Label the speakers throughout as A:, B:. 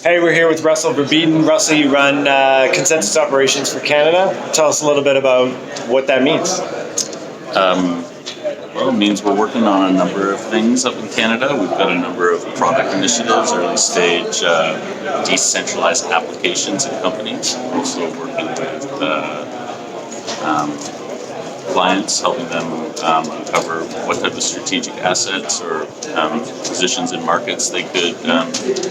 A: Hey, we're here with Russell Verbeeden. Russell, you run Consensys operations for Canada. Tell us a little bit about what that means.
B: Well, it means we're working on a number of things up in Canada. We've got a number of product initiatives, early stage decentralized applications and companies. We're also working with clients, helping them uncover what type of strategic assets or positions in markets they could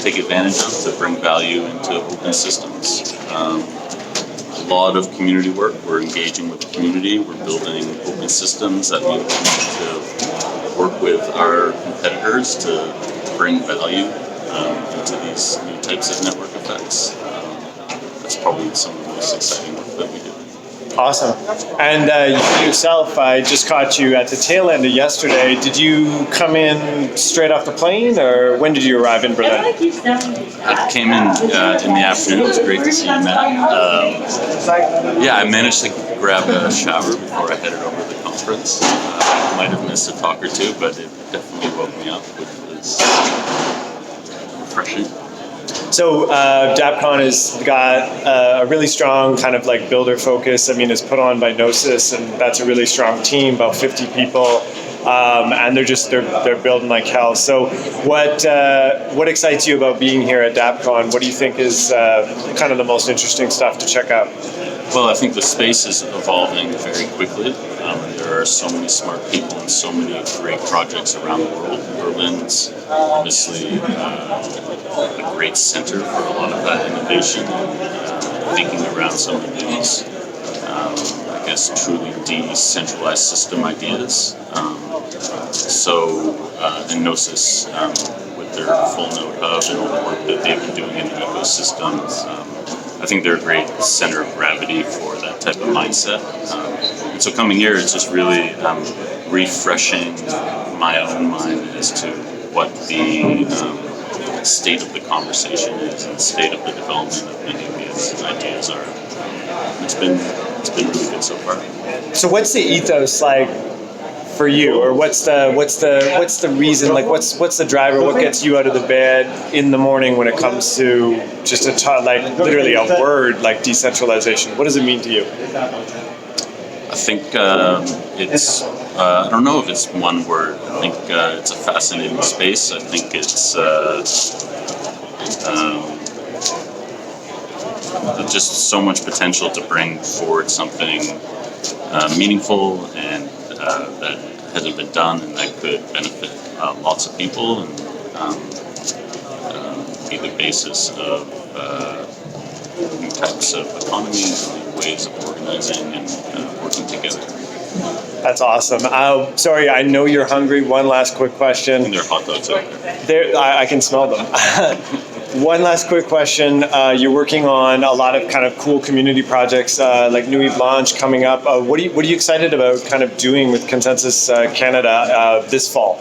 B: take advantage of to bring value into open systems. A lot of community work. We're engaging with the community. We're building open systems that we need to work with our competitors to bring value into these new types of network effects. That's probably some of the most exciting work that we do.
A: Awesome. And you yourself, I just caught you at the tail end of yesterday. Did you come in straight off the plane, or when did you arrive in Berlin?
B: I came in the afternoon. It was great to see you, Matt. Yeah, I managed to grab a shower before I headed over to the conference. I might have missed a talk or two, but it definitely woke me up, which was refreshing.
A: So Dappcon has got a really strong kind of like builder focus. I mean, it's put on by Gnosis, and that's a really strong team, about 50 people, and they're building like hell. So what excites you about being here at Dappcon? What do you think is kind of the most interesting stuff to check out?
B: Well, I think the space is evolving very quickly. There are so many smart people and so many great projects around the world. Berlin's obviously a great center for a lot of that innovation and thinking around some of these, I guess, truly decentralized system ideas. And Gnosis, with their full node hub and all the work that they've been doing in the ecosystems, I think they're a great center of gravity for that type of mindset. And so coming here, it's just really refreshing my own mind as to what the state of the conversation is and the state of the development of many of these ideas are. It's been really good so far.
A: So what's the ethos like for you, or what's the reason? Like, what's the driver? What gets you out of the bed in the morning when it comes to just like literally a word like decentralization? What does it mean to you?
B: I think it's. I don't know if it's one word. I think it's a fascinating space. I think it's just so much potential to bring forward something meaningful and that hasn't been done, and that could benefit lots of people and be the basis of new types of economies, new ways of organizing and working together.
A: That's awesome. Sorry, I know you're hungry. One last quick question.
B: And there are hot dogs out there.
A: I can smell them. One last quick question. You're working on a lot of kind of cool community projects like Nuit Blanche coming up. What are you excited about kind of doing with Consensys Canada this fall?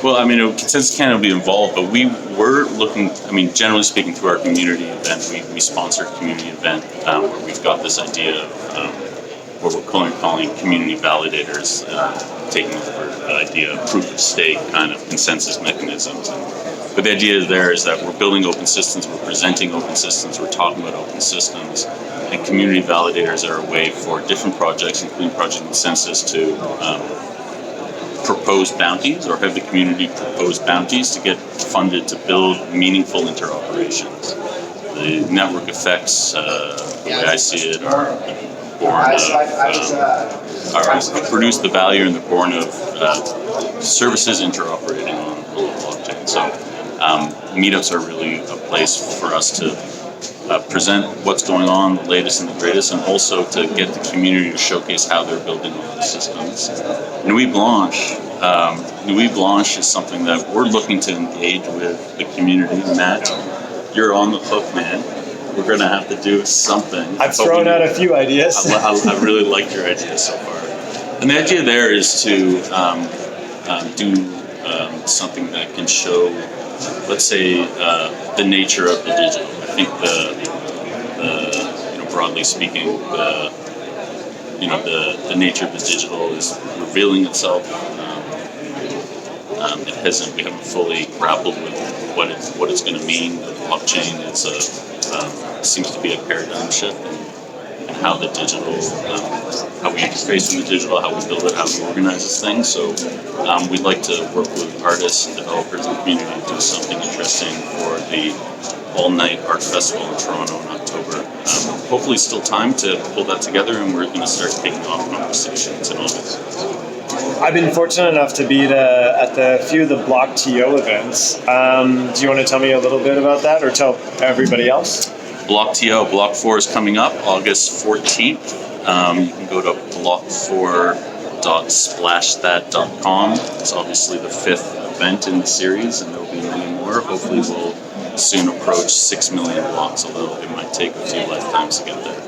B: Well, I mean, Consensys Canada will be involved, but we were looking, I mean, generally speaking, through our community event, we sponsor a community event where we've got this idea of what we're calling community validators, taking over the idea of proof of stake kind of consensus mechanisms. But the idea there is that we're building open systems, we're presenting open systems, we're talking about open systems, and community validators are a way for different projects, including Project Consensys, to propose bounties or have the community propose bounties to get funded to build meaningful interoperations. The network effects, the way I see it, are born of, produce the value and they're born of services interoperating on the blockchain. So meetups are really a place for us to present what's going on, the latest and the greatest, and also to get the community to showcase how they're building the systems. Nuit Blanche is something that we're looking to engage with the community. Matt, you're on the hook, man. We're going to have to do something.
A: I've thrown out a few ideas.
B: I really liked your idea so far. And the idea there is to do something that can show, let's say, the nature of the digital. I think broadly speaking, the nature of the digital is revealing itself We haven't fully grappled with what it's going to mean. The blockchain seems to be a paradigm shift in how the digital, how we interface with the digital, how we build it, how we organize this thing. So we'd like to work with artists and developers and community to do something interesting for the all-night art festival in Toronto in October. Hopefully still time to pull that together, and we're going to start kicking off conversations in August.
A: I've been fortunate enough to be at the few of the Block TO events. Do you want to tell me a little bit about that, or tell everybody else?
B: Block TO, Block 4 is coming up August 14th. You can go to block4.splashthat.com. It's obviously the 5th event in the series, and there will be many more. Hopefully we'll soon approach 6 million blocks, although it might take a few lifetimes to get there.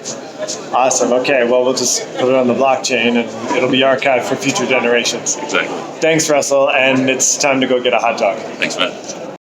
A: Awesome. Okay, well, we'll just put it on the blockchain, and it'll be archived for future generations.
B: Exactly.
A: Thanks, Russell, and it's time to go get a hot dog.
B: Thanks, Matt.